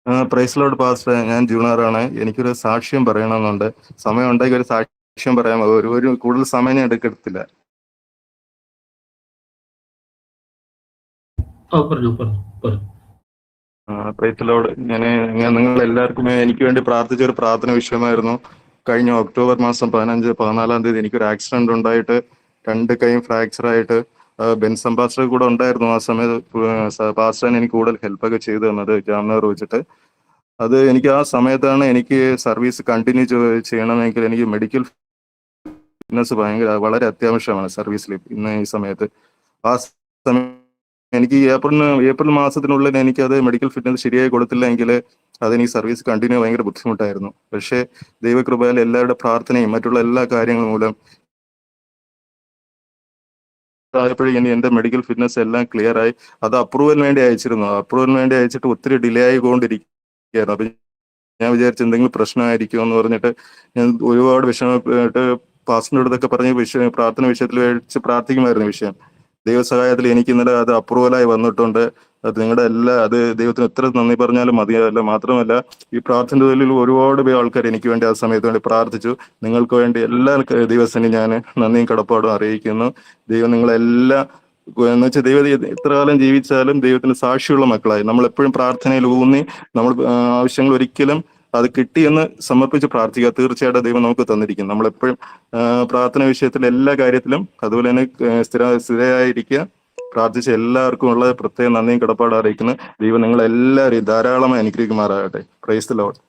Praise Lord pastor, ഞാൻ ജൂണറാണ്. എനിക്കൊരു സാക്ഷ്യം പറയണമെന്നുണ്ട്. സമയം ഉണ്ടെങ്കിൽ ഒരു സാക്ഷ്യം പറയാമോ? ഒരു കൂടുതൽ സമയം ഞാൻ എടുക്കത്തില്ല. പറഞ്ഞു പറഞ്ഞു പറഞ്ഞു. Praise Lord. ഞാൻ നിങ്ങൾ എല്ലാവർക്കും എനിക്ക് വേണ്ടി പ്രാർത്ഥിച്ച ഒരു പ്രാർത്ഥന വിഷയമായിരുന്നു. കഴിഞ്ഞ ഒക്ടോബർ മാസം 14 എനിക്കൊരു ആക്സിഡന്റ് ഉണ്ടായിട്ട് 2 കൈയും ഫ്രാക്ചർ ആയിട്ട് ബെൻസം പാസ്റ്റർ കൂടെ ഉണ്ടായിരുന്നു ആ സമയത്ത്. പാസ്റ്ററാണ് എനിക്ക് കൂടുതൽ ഹെൽപ്പൊക്കെ ചെയ്തു തന്നത് ജാമ്നഗർ വെച്ചിട്ട്. അത് എനിക്ക് ആ സമയത്താണ് എനിക്ക് സർവീസ് കണ്ടിന്യൂ ചെയ്യണമെങ്കിൽ എനിക്ക് മെഡിക്കൽ ഫിറ്റ്നസ് വളരെ അത്യാവശ്യമാണ് സർവീസിൽ ഇന്ന് ഈ സമയത്ത്. ആ സമയം എനിക്ക് ഏപ്രിൽ മാസത്തിനുള്ളിൽ എനിക്കത് മെഡിക്കൽ ഫിറ്റ്നസ് ശരിയായി കൊടുത്തില്ലെങ്കിൽ അതെനിക്ക് സർവീസ് കണ്ടിന്യൂ ഭയങ്കര ബുദ്ധിമുട്ടായിരുന്നു. പക്ഷേ ദൈവകൃപയാൽ എല്ലാവരുടെ പ്രാർത്ഥനയും മറ്റുള്ള എല്ലാ കാര്യങ്ങളും മൂലം ആയപ്പോഴും ഇനി എന്റെ മെഡിക്കൽ ഫിറ്റ്നസ് എല്ലാം ക്ലിയർ ആയി. അത് അപ്രൂവലിന് വേണ്ടി അയച്ചിരുന്നു. അപ്രൂവലിന് വേണ്ടി അയച്ചിട്ട് ഒത്തിരി ഡിലേ ആയിക്കൊണ്ടിരിക്കുകയായിരുന്നു. അപ്പൊ ഞാൻ വിചാരിച്ചു എന്തെങ്കിലും പ്രശ്നമായിരിക്കുമോ എന്ന് പറഞ്ഞിട്ട് ഞാൻ ഒരുപാട് വിഷമപ്പെട്ട് പാസ്റ്ററിന്റെ അടുത്തൊക്കെ പറഞ്ഞ് പ്രാർത്ഥന വിഷയത്തിൽ വെച്ച് പ്രാർത്ഥിക്കുമായിരുന്നു വിഷയം. ദൈവസഹായത്തിൽ എനിക്ക് ഇന്നലെ അത് അപ്രൂവലായി വന്നിട്ടുണ്ട്. അത് ദൈവത്തിന് എത്ര നന്ദി പറഞ്ഞാലും മതിയല്ല. മാത്രമല്ല ഈ പ്രാർത്ഥനയിൽ ഒരുപാട് ആൾക്കാർ എനിക്ക് വേണ്ടി ആ സമയത്ത് വേണ്ടി പ്രാർത്ഥിച്ചു. നിങ്ങൾക്ക് വേണ്ടി എല്ലാ ദിവസവും ഞാൻ നന്ദിയും കടപ്പാടും അറിയിക്കുന്നു. ദൈവം നിങ്ങളെല്ലാം എന്ന് വെച്ചാൽ ദൈവം എത്ര കാലം ജീവിച്ചാലും ദൈവത്തിന് സാക്ഷിയുള്ള മക്കളായി നമ്മൾ എപ്പോഴും പ്രാർത്ഥനയിൽ ഊന്നി നമ്മൾ ആവശ്യങ്ങൾ ഒരിക്കലും അത് കിട്ടിയെന്ന് സമർപ്പിച്ച് പ്രാർത്ഥിക്കുക. തീർച്ചയായിട്ടും ദൈവം നമുക്ക് തന്നിരിക്കും. നമ്മളെപ്പോഴും പ്രാർത്ഥന വിഷയത്തിൽ എല്ലാ കാര്യത്തിലും അതുപോലെ തന്നെ സ്ഥിരമായിരിക്കുക. പ്രാർത്ഥിച്ച എല്ലാവർക്കും ഉള്ള പ്രത്യേക നന്ദിയും കടപ്പാടും അറിയിക്കുന്നു. ദൈവം നിങ്ങളെല്ലാവരെയും ധാരാളമായി അനുഗ്രഹിക്കുമാറാകട്ടെ. Praise the Lord.